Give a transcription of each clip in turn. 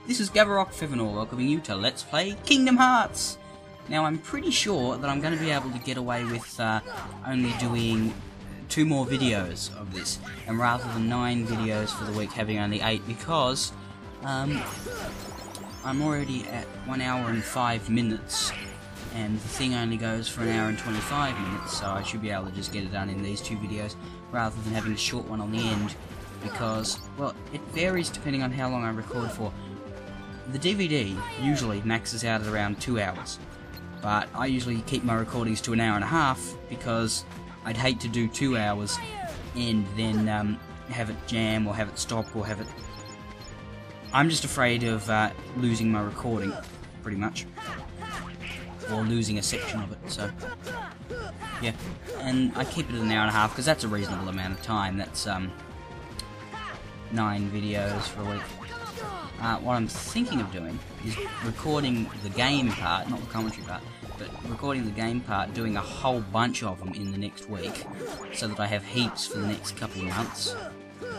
this is Gavarok Fivenor welcoming you to Let's Play Kingdom Hearts! Now I'm pretty sure that I'm going to be able to get away with only doing 2 more videos of this, and rather than 9 videos for the week having only 8, because I'm already at 1 hour and 5 minutes, and the thing only goes for 1 hour and 25 minutes, so I should be able to just get it done in these 2 videos, rather than having a short one on the end, because, well, it varies depending on how long I record for. The DVD usually maxes out at around 2 hours, but I usually keep my recordings to 1 hour and a half, because I'd hate to do 2 hours and then have it jam, or have it stop, or have it... I'm just afraid of losing my recording, pretty much. Or losing a section of it, so... yeah. And I keep it at 1 hour and a half, because that's a reasonable amount of time. That's 9 videos for a week. What I'm thinking of doing is recording the game part, not the commentary part, but recording the game part, doing a whole bunch of them in the next week, so that I have heaps for the next couple of months.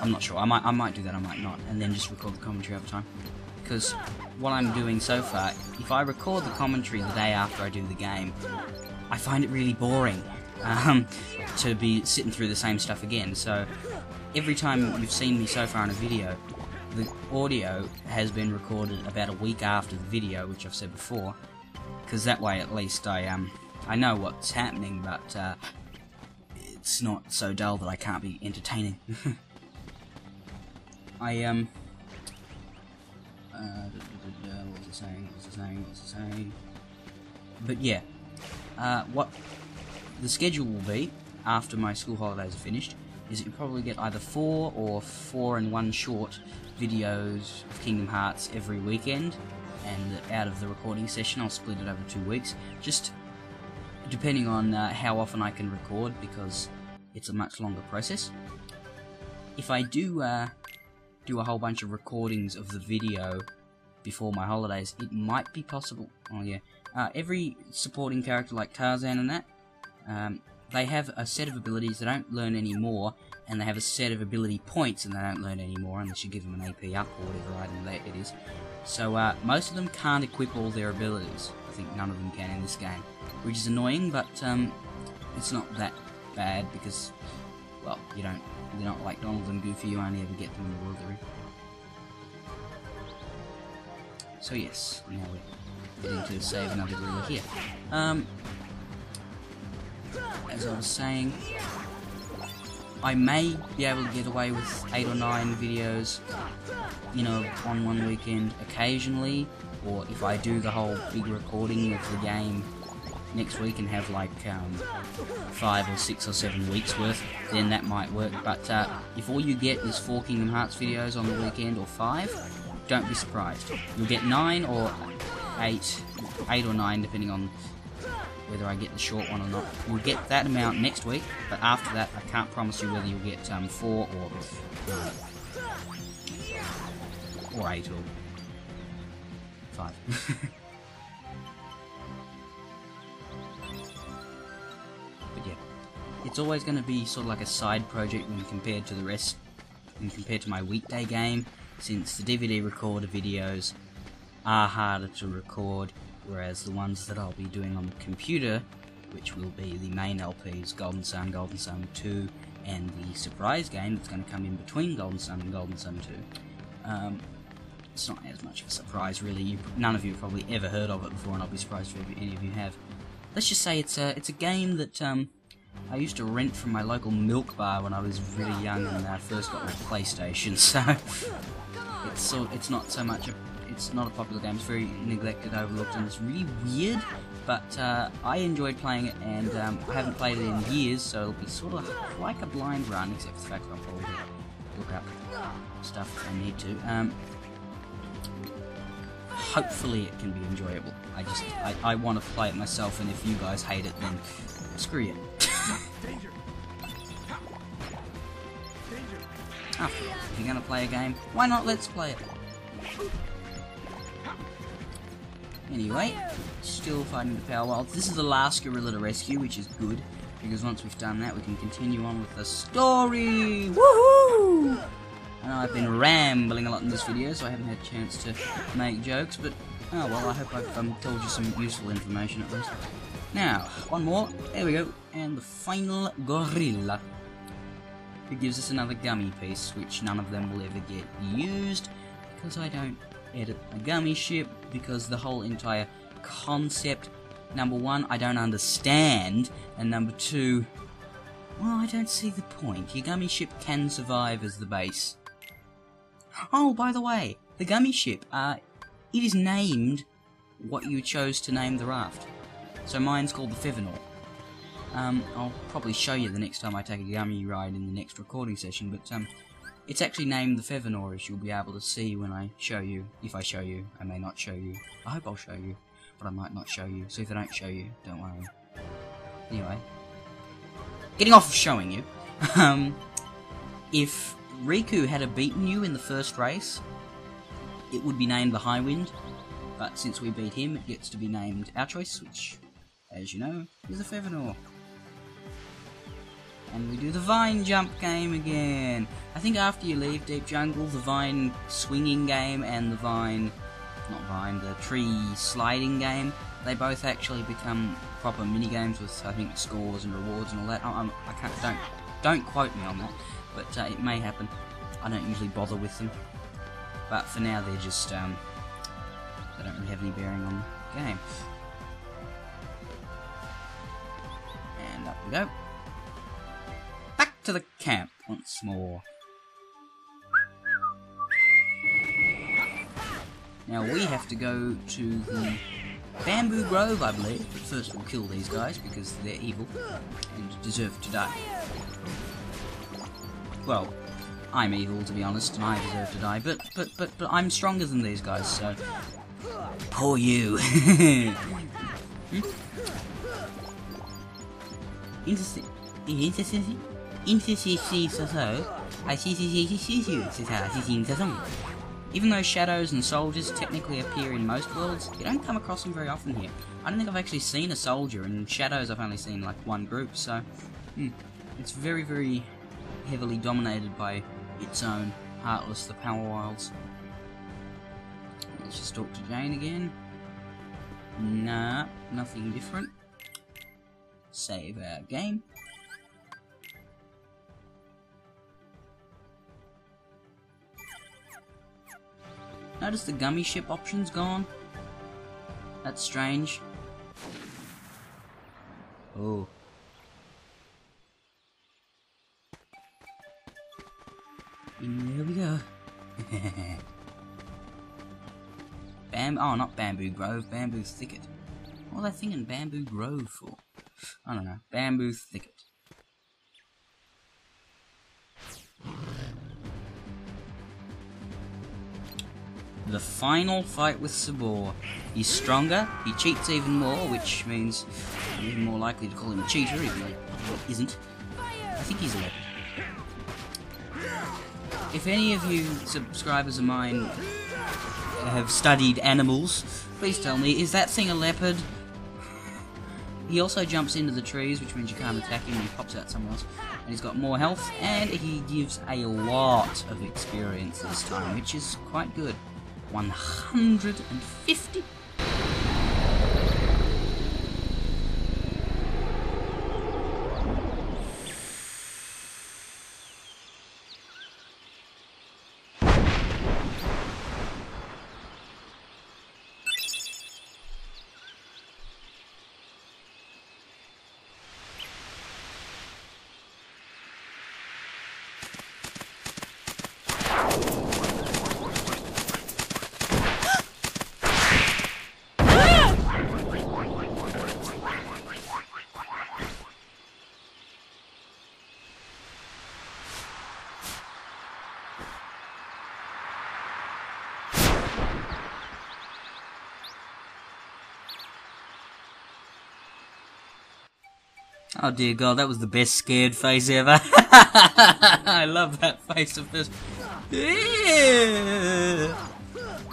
I'm not sure, I might do that, I might not, and then just record the commentary over time. Because what I'm doing so far, if I record the commentary the day after I do the game, I find it really boring to be sitting through the same stuff again. So every time you've seen me so far in a video, the audio has been recorded about a week after the video, which I've said before, because that way at least I know what's happening, but it's not so dull that I can't be entertaining. What was it saying? But yeah, what the schedule will be after my school holidays are finished is you'll probably get either 4 or 4 and 1 short videos of Kingdom Hearts every weekend, and out of the recording session I'll split it over 2 weeks, just depending on how often I can record, because it's a much longer process. If I do do a whole bunch of recordings of the video before my holidays, it might be possible. Oh yeah, every supporting character like Tarzan and that, they have a set of abilities they don't learn anymore, and they have a set of ability points and they don't learn anymore unless you give them an AP up or whatever item that it is. So most of them can't equip all their abilities. I think none of them can in this game, which is annoying, but it's not that bad because, well, they're not like Donald and Goofy, you only ever get them in the world they're in. So yes, now we're getting to save another gorilla here. As I was saying, I may be able to get away with 8 or 9 videos, on one weekend occasionally, or if I do the whole big recording of the game next week and have like 5 or 6 or 7 weeks worth, then that might work. But if all you get is 4 Kingdom Hearts videos on the weekend, or 5, don't be surprised. You'll get 9 or 8 or 9 depending on whether I get the short one or not. You'll get that amount next week, but after that I can't promise you whether you'll get 4 or 8 or 5. But yeah, it's always going to be sort of like a side project when compared to the rest, when compared to my weekday game, since the DVD recorder videos are harder to record, whereas the ones that I'll be doing on the computer, which will be the main LPs, Golden Sun 2, and the surprise game that's going to come in between Golden Sun and Golden Sun 2. It's not as much of a surprise, really. None of you have probably ever heard of it before, and I'll be surprised if any of you have. Let's just say it's a game that I used to rent from my local milk bar when I was really young and first got my PlayStation. So it's not so much it's not a popular game. It's very neglected, overlooked, and it's really weird. But I enjoyed playing it, and I haven't played it in years, so it'll be sort of like a blind run, except for the fact that I'll probably look up stuff if I need to. Hopefully it can be enjoyable. I want to play it myself, and if you guys hate it, then screw you. After all, if you're gonna play a game, why not let's play it? Anyway, still fighting the Power Wilds. This is the last gorilla to rescue, which is good, because once we've done that, we can continue on with the story. Woohoo! I know I've been rambling a lot in this video, so I haven't had a chance to make jokes, but oh well, I hope I've told you some useful information at least. Now, one more, there we go, and the final gorilla, who gives us another gummy piece, which none of them will ever get used, because I don't edit a gummy ship, because the whole entire concept, number one, I don't understand, and number two, well, I don't see the point. Your gummy ship can survive as the base. Oh, by the way, the gummy ship, it is named what you chose to name the raft. So mine's called the Fevinor. I'll probably show you the next time I take a gummy ride in the next recording session, but it's actually named the Fevinor, as you'll be able to see when I show you. If I show you, I may not show you. I hope I'll show you, but I might not show you. So if I don't show you, don't worry. Anyway, getting off of showing you, if Riku had beaten you in the first race, it would be named the High Wind, but since we beat him, it gets to be named our choice, which, as you know, is the Fevinor. And we do the vine jump game again. I think after you leave Deep Jungle, the vine swinging game and the the tree sliding game, they both actually become proper mini games with, I think, scores and rewards and all that. Don't quote me on that, but it may happen. I don't usually bother with them, but for now they're just they don't really have any bearing on the game. And up we go. Back to the camp once more. Now we have to go to the Bamboo Grove, I believe, but first we'll kill these guys because they're evil and deserve to die. Well, I'm evil, to be honest, and I deserve to die, but I'm stronger than these guys, so poor you. Even though shadows and soldiers technically appear in most worlds, you don't come across them very often here. I don't think I've actually seen a soldier, and shadows I've only seen like one group, so it's very, very heavily dominated by its own Heartless, the Power Wilds. Let's just talk to Jane again. Nah, nothing different. Save our game. Notice the gummy ship option's gone. That's strange. Oh. Here we go. Oh, not Bamboo Grove, Bamboo Thicket. What was I thinking Bamboo Grove for? I don't know. Bamboo Thicket. The final fight with Sabor. He's stronger, he cheats even more, which means I'm even more likely to call him a cheater, even though he isn't. I think he's a leopard. If any of you subscribers of mine have studied animals, please tell me, is that thing a leopard? He also jumps into the trees, which means you can't attack him, and he pops out somewhere else. And he's got more health, and he gives a lot of experience this time, which is quite good. 150. Oh dear God, that was the best scared face ever. I love that face of this.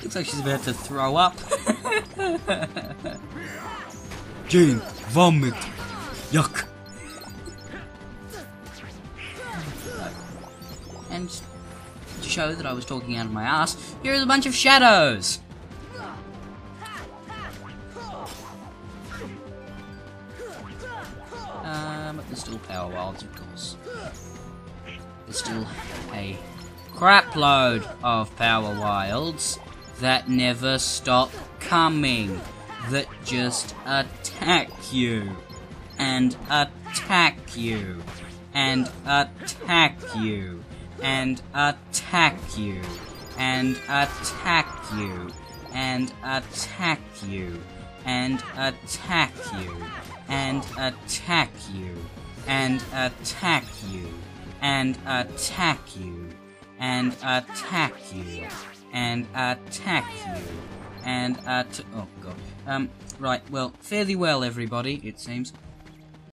Looks like she's about to throw up. Jane, vomit. Yuck. And just show that I was talking out of my ass, here is a bunch of shadows! But there's still power wilds, of course. There's still a crapload of power wilds that never stop coming, that just attack you, and attack you, and attack you, and attack you, and attack you, and attack you, and attack you, and attack you, and attack you, and attack you, and attack you, and attack you, and oh god. Right, well, fare thee well, everybody, it seems.